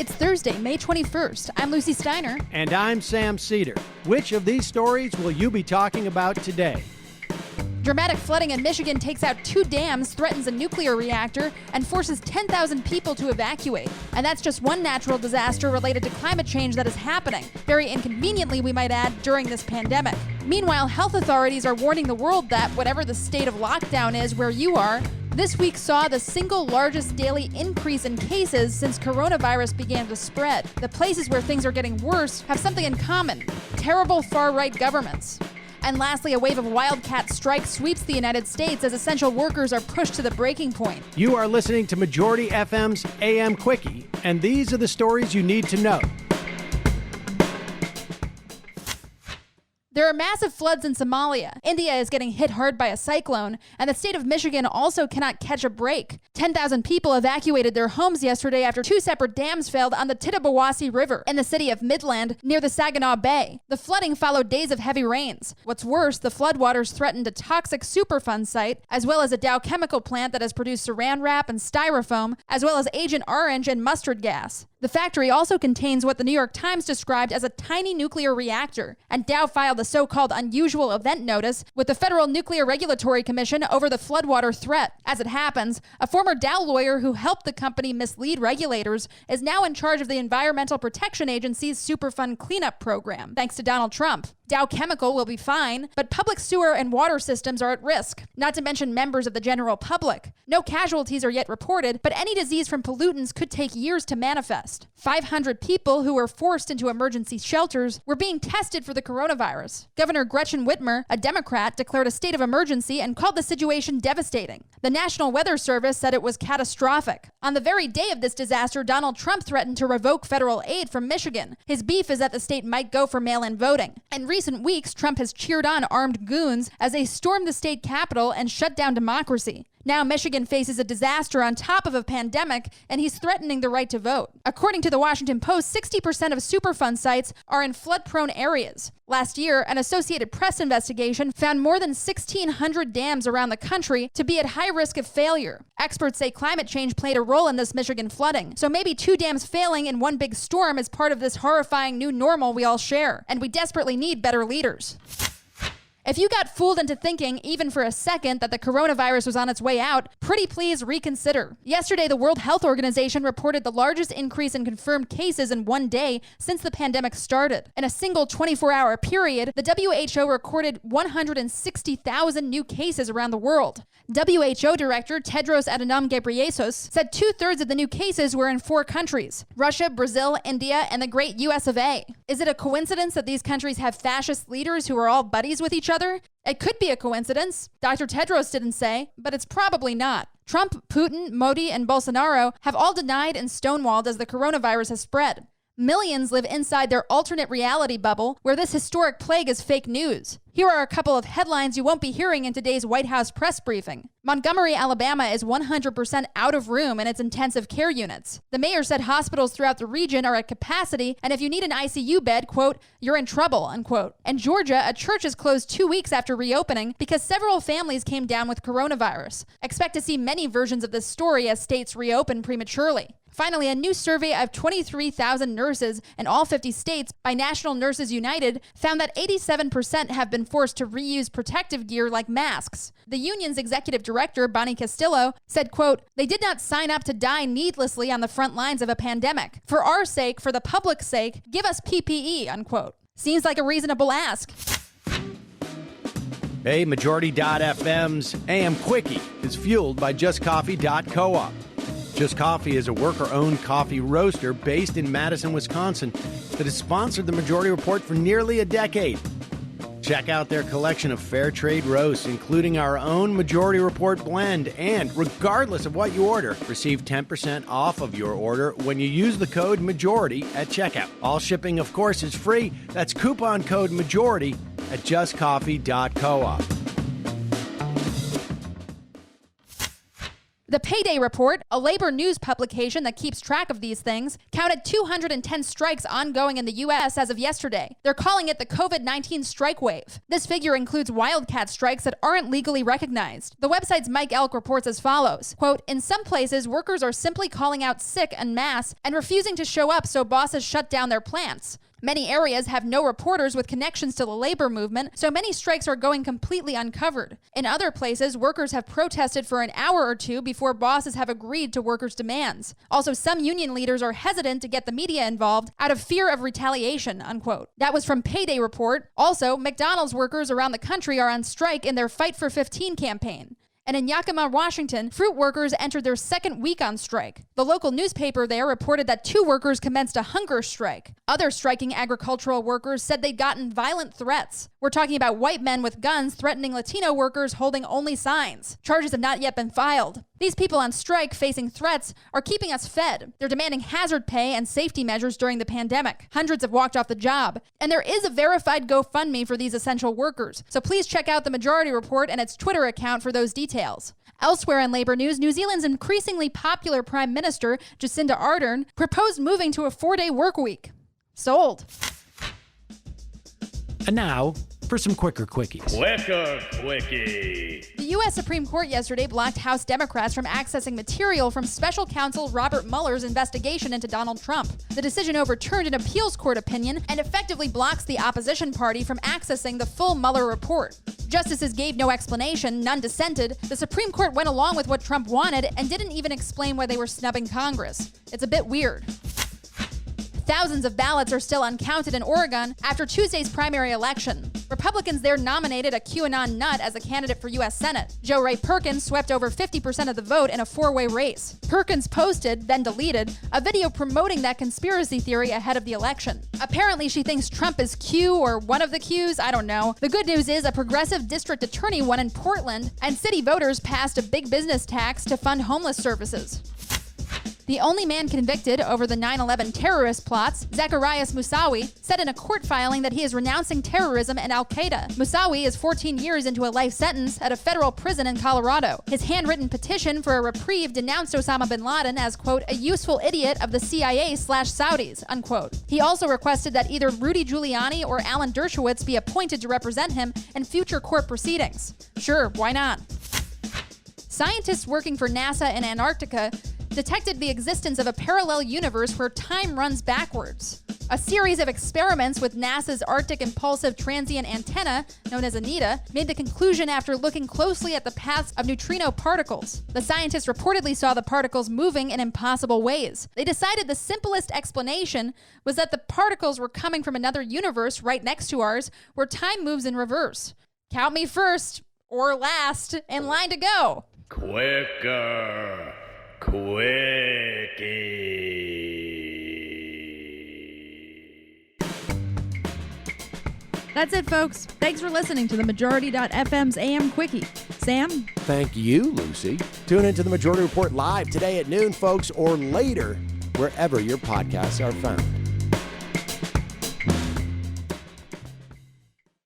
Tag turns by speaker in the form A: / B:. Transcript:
A: It's Thursday, May 21st. I'm Lucy Steiner.
B: And I'm Sam Cedar. Which of these stories will you be talking about today?
A: Dramatic flooding in Michigan takes out 2 dams, threatens a nuclear reactor, and forces 10,000 people to evacuate. And that's just one natural disaster related to climate change that is happening, very inconveniently, we might add, during this pandemic. Meanwhile, health authorities are warning the world that, whatever the state of lockdown is where you are, this week saw the single largest daily increase in cases since coronavirus began to spread. The places where things are getting worse have something in common: terrible far-right governments. And lastly, a wave of Wildcat strikes sweeps the United States as essential workers are pushed to the breaking point.
B: You are listening to Majority FM's AM Quickie, and these are the stories you need to know.
A: There are massive floods in Somalia. India is getting hit hard by a cyclone, and the state of Michigan also cannot catch a break. 10,000 people evacuated their homes yesterday after 2 separate dams failed on the Tittabawassee River in the city of Midland near the Saginaw Bay. The flooding followed days of heavy rains. What's worse, the floodwaters threatened a toxic Superfund site, as well as a Dow chemical plant that has produced saran wrap and styrofoam, as well as Agent Orange and mustard gas. The factory also contains what the New York Times described as a tiny nuclear reactor, and Dow filed a so-called unusual event notice with the Federal Nuclear Regulatory Commission over the floodwater threat. As it happens, a former Dow lawyer who helped the company mislead regulators is now in charge of the Environmental Protection Agency's Superfund cleanup program, thanks to Donald Trump. Dow Chemical will be fine, but public sewer and water systems are at risk, not to mention members of the general public. No casualties are yet reported, but any disease from pollutants could take years to manifest. 500 people who were forced into emergency shelters were being tested for the coronavirus. Governor Gretchen Whitmer, a Democrat, declared a state of emergency and called the situation devastating. The National Weather Service said it was catastrophic. On the very day of this disaster, Donald Trump threatened to revoke federal aid from Michigan. His beef is that the state might go for mail-in voting. In recent weeks, Trump has cheered on armed goons as they stormed the state capitol and shut down democracy. Now Michigan faces a disaster on top of a pandemic, and he's threatening the right to vote. According to the Washington Post, 60% of Superfund sites are in flood-prone areas. Last year, an Associated Press investigation found more than 1,600 dams around the country to be at high risk of failure. Experts say climate change played a role in this Michigan flooding, so maybe 2 dams failing in one big storm is part of this horrifying new normal we all share, and we desperately need better leaders. If you got fooled into thinking, even for a second, that the coronavirus was on its way out, pretty please reconsider. Yesterday, the World Health Organization reported the largest increase in confirmed cases in one day since the pandemic started. In a single 24-hour period, the WHO recorded 160,000 new cases around the world. WHO Director Tedros Adhanom Ghebreyesus said 2/3 of the new cases were in 4 countries: Russia, Brazil, India, and the great US of A. Is it a coincidence that these countries have fascist leaders who are all buddies with each other? It could be a coincidence. Dr. Tedros didn't say, but it's probably not. Trump, Putin, Modi, and Bolsonaro have all denied and stonewalled as the coronavirus has spread. Millions live inside their alternate reality bubble where this historic plague is fake news. Here are a couple of headlines you won't be hearing in today's White House press briefing. Montgomery, Alabama is 100% out of room in its intensive care units. The mayor said hospitals throughout the region are at capacity, and if you need an ICU bed, quote, you're in trouble, unquote. In Georgia, a church is closed 2 weeks after reopening because several families came down with coronavirus. Expect to see many versions of this story as states reopen prematurely. Finally, a new survey of 23,000 nurses in all 50 states by National Nurses United found that 87% have been forced to reuse protective gear like masks. The union's executive director, Bonnie Castillo, said, quote, they did not sign up to die needlessly on the front lines of a pandemic. For our sake, for the public's sake, give us PPE, unquote. Seems like a reasonable ask.
B: Hey, Majority.fm's AM Quickie is fueled by JustCoffee.coop. Just Coffee is a worker-owned coffee roaster based in Madison, Wisconsin that has sponsored the Majority Report for nearly a decade. Check out their collection of fair trade roasts, including our own Majority Report blend, and regardless of what you order, receive 10% off of your order when you use the code MAJORITY at checkout. All shipping, of course, is free. That's coupon code MAJORITY at justcoffee.coop.
A: The Payday Report, a labor news publication that keeps track of these things, counted 210 strikes ongoing in the U.S. as of yesterday. They're calling it the COVID-19 strike wave. This figure includes Wildcat strikes that aren't legally recognized. The website's Mike Elk reports as follows, quote, "In some places, workers are simply calling out sick en masse and refusing to show up so bosses shut down their plants. Many areas have no reporters with connections to the labor movement, so many strikes are going completely uncovered. In other places, workers have protested for an hour or two before bosses have agreed to workers' demands. Also, some union leaders are hesitant to get the media involved out of fear of retaliation," unquote. That was from Payday Report. Also, McDonald's workers around the country are on strike in their Fight for 15 campaign. And in Yakima, Washington, fruit workers entered their second week on strike. The local newspaper there reported that 2 workers commenced a hunger strike. Other striking agricultural workers said they'd gotten violent threats. We're talking about white men with guns threatening Latino workers holding only signs. Charges have not yet been filed. These people on strike facing threats are keeping us fed. They're demanding hazard pay and safety measures during the pandemic. Hundreds have walked off the job. And there is a verified GoFundMe for these essential workers. So please check out the Majority Report and its Twitter account for those details. Elsewhere in labor news, New Zealand's increasingly popular Prime Minister, Jacinda Ardern, proposed moving to a 4-day work week. Sold.
B: And now for some quicker quickies.
C: Quicker Quickie.
A: The U.S. Supreme Court yesterday blocked House Democrats from accessing material from special counsel Robert Mueller's investigation into Donald Trump. The decision overturned an appeals court opinion and effectively blocks the opposition party from accessing the full Mueller report. Justices gave no explanation, none dissented. The Supreme Court went along with what Trump wanted and didn't even explain why they were snubbing Congress. It's a bit weird. Thousands of ballots are still uncounted in Oregon after Tuesday's primary election. Republicans there nominated a QAnon nut as a candidate for U.S. Senate. Jo Ray Perkins swept over 50% of the vote in a 4-way race. Perkins posted, then deleted, a video promoting that conspiracy theory ahead of the election. Apparently, she thinks Trump is Q or one of the Qs, I don't know. The good news is a progressive district attorney won in Portland, and city voters passed a big business tax to fund homeless services. The only man convicted over the 9/11 terrorist plots, Zacarias Moussaoui, said in a court filing that he is renouncing terrorism and al-Qaeda. Moussaoui is 14 years into a life sentence at a federal prison in Colorado. His handwritten petition for a reprieve denounced Osama bin Laden as, quote, a useful idiot of the CIA/Saudis, unquote. He also requested that either Rudy Giuliani or Alan Dershowitz be appointed to represent him in future court proceedings. Sure, why not? Scientists working for NASA in Antarctica detected the existence of a parallel universe where time runs backwards. A series of experiments with NASA's Arctic Impulsive Transient Antenna, known as ANITA, made the conclusion after looking closely at the paths of neutrino particles. The scientists reportedly saw the particles moving in impossible ways. They decided the simplest explanation was that the particles were coming from another universe right next to ours, where time moves in reverse. Count me first, or last, in line to go.
C: Quicker Quickie.
D: That's it, folks. Thanks for listening to the Majority.fm's AM Quickie. Sam?
B: Thank you, Lucy. Tune into the Majority Report live today at noon, folks, or later, wherever your podcasts are found.